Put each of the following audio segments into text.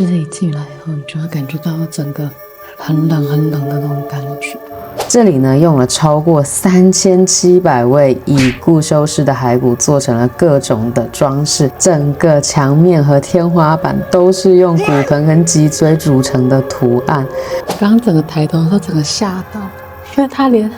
这里进来后，你就会感觉到整个很冷很冷的那种感觉。这里呢，用了超过3700位已故修士的骸骨做成了各种的装饰，整个墙面和天花板都是用骨盆跟脊椎组成的图案。我刚刚整个抬头的时候，整个吓到，因为他连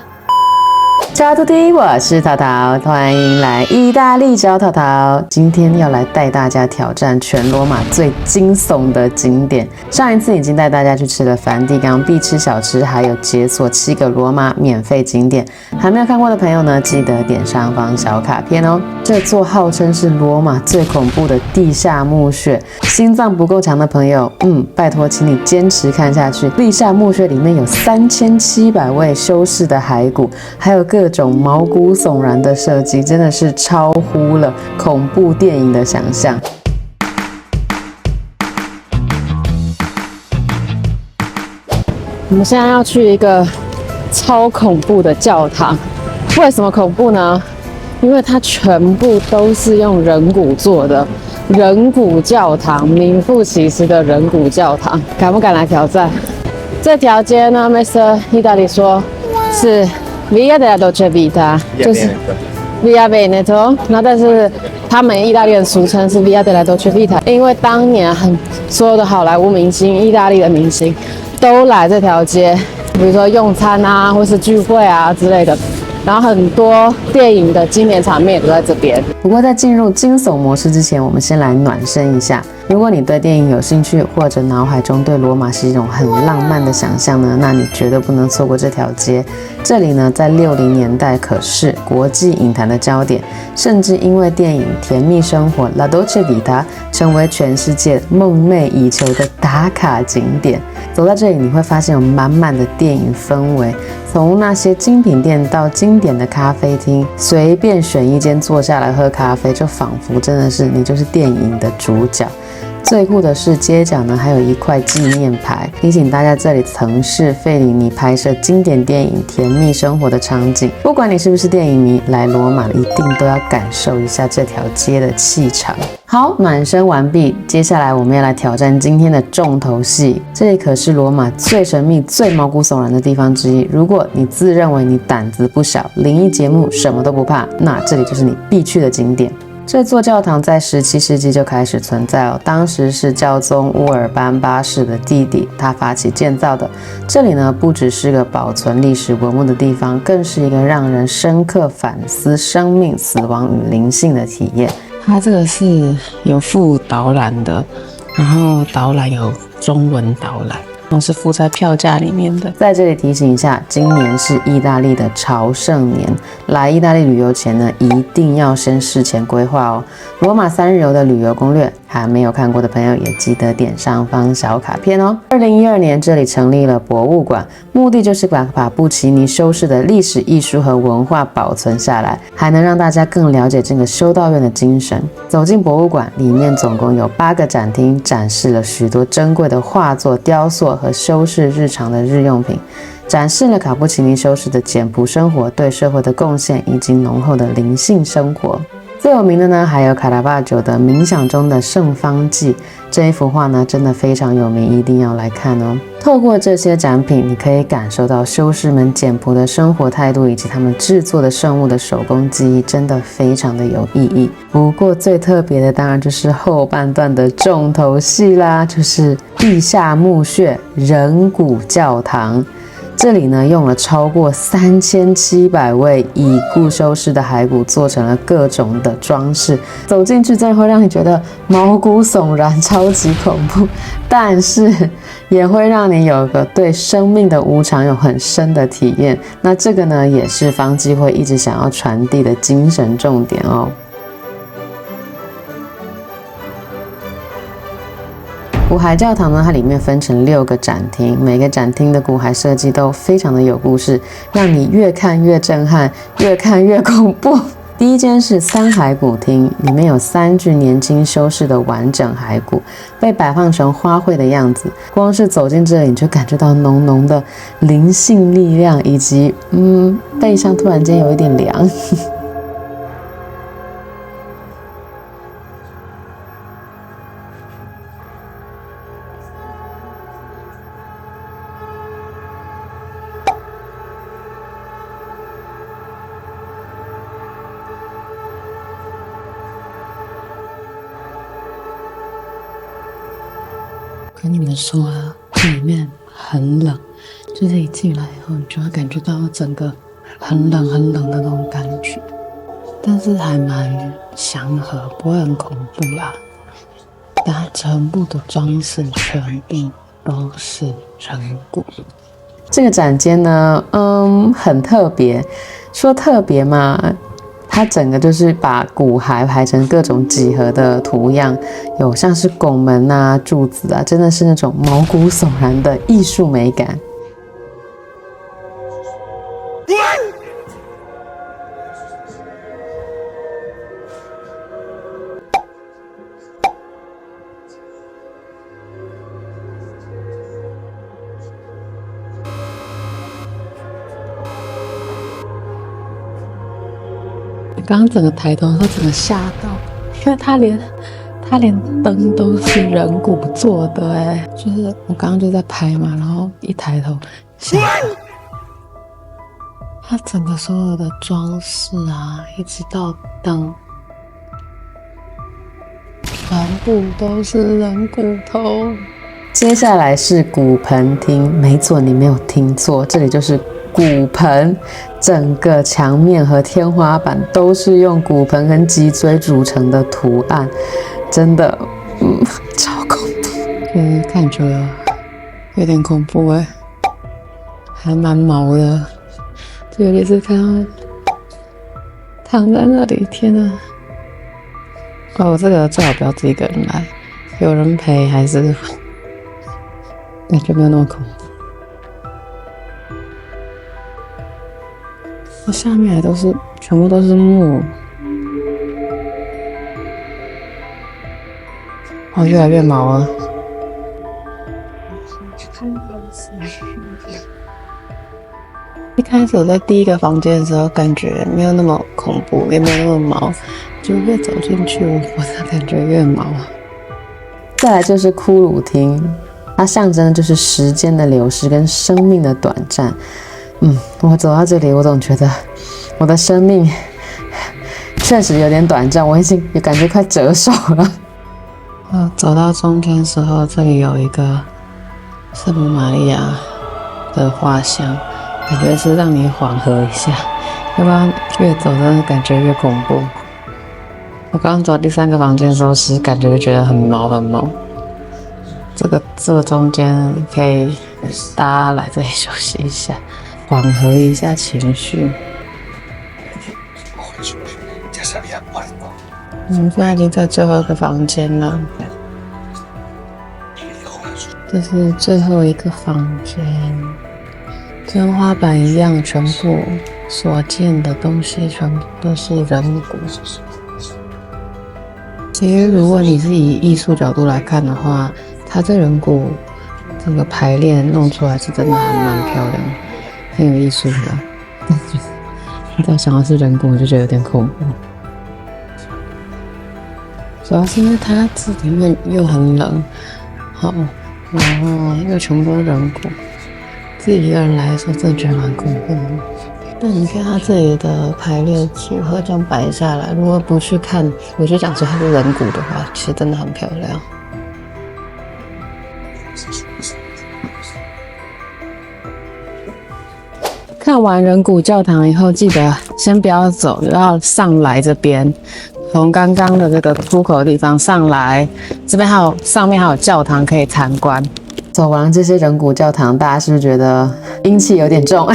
Ciao a tutti， 我是淘淘，欢迎来意大利找淘淘。今天要来带大家挑战全罗马最惊悚的景点。上一次已经带大家去吃了梵蒂冈必吃小吃，还有解锁7个罗马免费景点。还没有看过的朋友呢，记得点上方小卡片哦。这座号称是罗马最恐怖的地下墓穴，心脏不够强的朋友，拜托请你坚持看下去。地下墓穴里面有3700位修士的骸骨，还有各种毛骨悚然的设计，真的是超乎了恐怖电影的想象。我们现在要去一个超恐怖的教堂，为什么恐怖呢？因为它全部都是用人骨做的，人骨教堂，名副其实的人骨教堂。敢不敢来挑战？这条街呢 ，Mr. 意大利说是 Via della Dolce Vita， 就是 Via Veneto， 那但是他们意大利人俗称是 Via della Dolce Vita， 因为当年所有的好莱坞明星、意大利的明星都来这条街，比如说用餐啊，或是聚会啊之类的。然后很多电影的经典场面也都在这边。不过在进入惊悚模式之前，我们先来暖身一下。如果你对电影有兴趣，或者脑海中对罗马是一种很浪漫的想象呢，那你绝对不能错过这条街。这里呢，在60年代可是国际影坛的焦点，甚至因为电影《甜蜜生活》La Dolce Vita 成为全世界梦寐以求的打卡景点。走在这里，你会发现有满满的电影氛围。从那些精品店到经典的咖啡厅，随便选一间坐下来喝咖啡，就仿佛真的是你就是电影的主角。最酷的是，街角呢还有一块纪念牌，提醒大家这里曾是费里尼拍摄经典电影《甜蜜生活》的场景。不管你是不是电影迷，来罗马一定都要感受一下这条街的气场。好，暖身完毕，接下来我们要来挑战今天的重头戏。这里可是罗马最神秘、最毛骨悚然的地方之一。如果你自认为你胆子不小，灵异节目什么都不怕，那这里就是你必去的景点。这座教堂在17世纪就开始存在哦，当时是教宗乌尔班8世的弟弟他发起建造的。这里呢，不只是个保存历史文物的地方，更是一个让人深刻反思生命、死亡与灵性的体验。它这个是有附导览的，然后导览有中文导览，是附在票价里面的。在这里提醒一下，今年是意大利的朝圣年，来意大利旅游前呢，一定要先事前规划哦。罗马3日游的旅游攻略，还没有看过的朋友也记得点上方小卡片哦。2012年这里成立了博物馆，目的就是把卡布奇尼修士的历史、艺术和文化保存下来，还能让大家更了解这个修道院的精神。走进博物馆，里面总共有8个展厅，展示了许多珍贵的画作、雕塑和修士日常的日用品，展示了卡布奇尼修士的简朴生活对社会的贡献以及浓厚的灵性生活。最有名的呢，还有卡拉巴佐的《冥想中的圣方济》这一幅画呢，真的非常有名，一定要来看哦。透过这些展品，你可以感受到修士们简朴的生活态度，以及他们制作的圣物的手工技艺，真的非常的有意义。不过最特别的当然就是后半段的重头戏啦，就是地下墓穴人骨教堂。这里呢，用了超过3700位已故修士的骸骨做成了各种的装饰，走进去真的会让你觉得毛骨悚然，超级恐怖，但是也会让你有个对生命的无常有很深的体验。那这个呢，也是方济会一直想要传递的精神重点哦。骨骸教堂呢，它里面分成6个展厅，每个展厅的骨骸设计都非常的有故事，让你越看越震撼，越看越恐怖。第一间是3骸骨厅，里面有3具年轻修士的完整骸骨，被摆放成花卉的样子。光是走进这里，你就感觉到浓浓的灵性力量，以及背上突然间有一点凉。跟你们说啊，这里面很冷，就是一进来以后，你就会感觉到整个很冷很冷的那种感觉，但是还蛮祥和，不会很恐怖啦。但它全部的装饰全部都是人骨。这个展间呢，很特别。说特别嘛，它整个就是把骨骸排成各种几何的图样，有像是拱门啊、柱子啊，真的是那种毛骨悚然的艺术美感。刚刚整个抬头的时候，整个吓到，因为他连灯都是人骨做的哎，就是我刚刚就在拍嘛，然后一抬头吓到，他整个所有的装饰啊，一直到灯，全部都是人骨头。接下来是骨盆厅，没错，你没有听错，这里就是骨盆，整个墙面和天花板都是用骨盆跟脊椎组成的图案，真的，超恐怖。看着有点恐怖哎，还蛮毛的。就尤其是看到躺在那里，天哪！哦，这个最好不要自己一个人来，有人陪还是感觉没有那么恐怖。这下面还全部都是木，哦，越来越毛了。一开始我在第一个房间的时候，感觉没有那么恐怖，也没有那么毛，就越走进去，我的感觉越毛。再来就是骷髅厅，它象征的就是时间的流逝跟生命的短暂。我走到这里，我总觉得我的生命确实有点短暂，我已经感觉快折寿了。走到中间的时候，这里有一个圣母玛利亚的画像，感觉是让你缓和一下，要不然越走真的感觉越恐怖。我刚刚走第3个房间的时候，是感觉觉得很毛很毛。这个中间可以大家来这里休息一下，缓和一下情绪。我们现在已经在最后一个房间了，这是最后一个房间，跟花板一样，全部所见的东西全部都是人骨。其实如果你是以艺术角度来看的话，它这人骨这个排列弄出来是真的还蛮漂亮，很有艺术感。但是你只要想到是人骨，我就觉得有点恐怖。主要是因为它这里面又很冷，然后又全部都是人骨，自己一个人来的时候真的觉得蛮恐怖的。但你看它这里的排列组合这样摆下来，如果不去看，我就讲说它是人骨的话，其实真的很漂亮。看完人骨教堂以后，记得先不要走，要上来这边，从刚刚的这个出口的地方上来，这边上面还有教堂可以参观。走完这些人骨教堂，大家是不是觉得阴气有点重？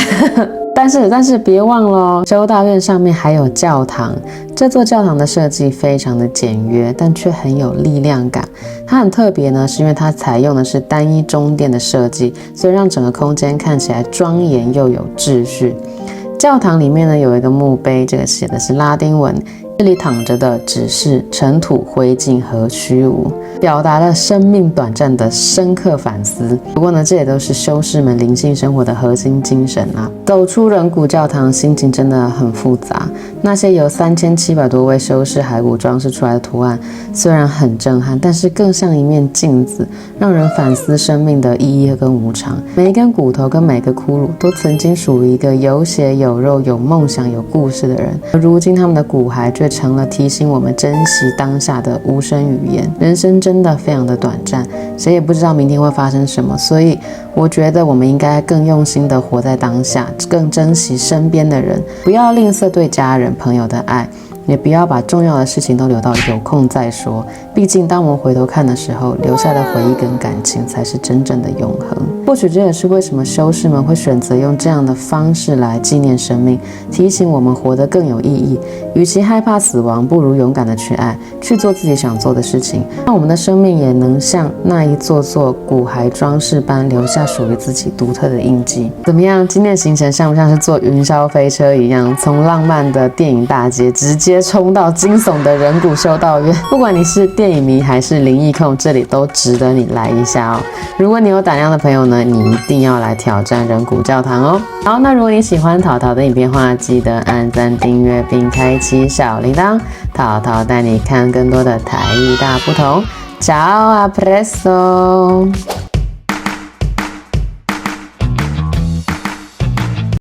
但是别忘了哦，修道院上面还有教堂。这座教堂的设计非常的简约，但却很有力量感。它很特别呢，是因为它采用的是单一中殿的设计，所以让整个空间看起来庄严又有秩序。教堂里面呢有一个墓碑，这个写的是拉丁文，这里躺着的只是尘土、灰烬和虚无，表达了生命短暂的深刻反思。不过呢，这也都是修士们灵性生活的核心精神啊。走出人骨教堂，心情真的很复杂。那些由3700多位修士骸骨装饰出来的图案，虽然很震撼，但是更像一面镜子，让人反思生命的意义跟无常。每一根骨头跟每个骷髅，都曾经属于一个有血有肉、有梦想、有故事的人，而如今他们的骨骸却却成了提醒我们珍惜当下的无声语言。人生真的非常的短暂，谁也不知道明天会发生什么，所以我觉得我们应该更用心的活在当下，更珍惜身边的人，不要吝啬对家人朋友的爱，也不要把重要的事情都留到有空再说。毕竟当我们回头看的时候，留下的回忆跟感情才是真正的永恒。或许这也是为什么修士们会选择用这样的方式来纪念生命，提醒我们活得更有意义。与其害怕死亡，不如勇敢的去爱，去做自己想做的事情，让我们的生命也能像那一座座骨骸装饰般留下属于自己独特的印记。怎么样，今天的行程像不像是坐云霄飞车一样，从浪漫的电影大街直接冲到惊悚的人骨修道院？不管你是电影迷还是灵异控，这里都值得你来一下哦。如果你有胆量的朋友呢，你一定要来挑战人骨教堂哦。好，那如果你喜欢淘淘的影片的话，记得按赞、订阅并开启小铃铛。淘淘带你看更多的台艺大不同。Ciao, a presto!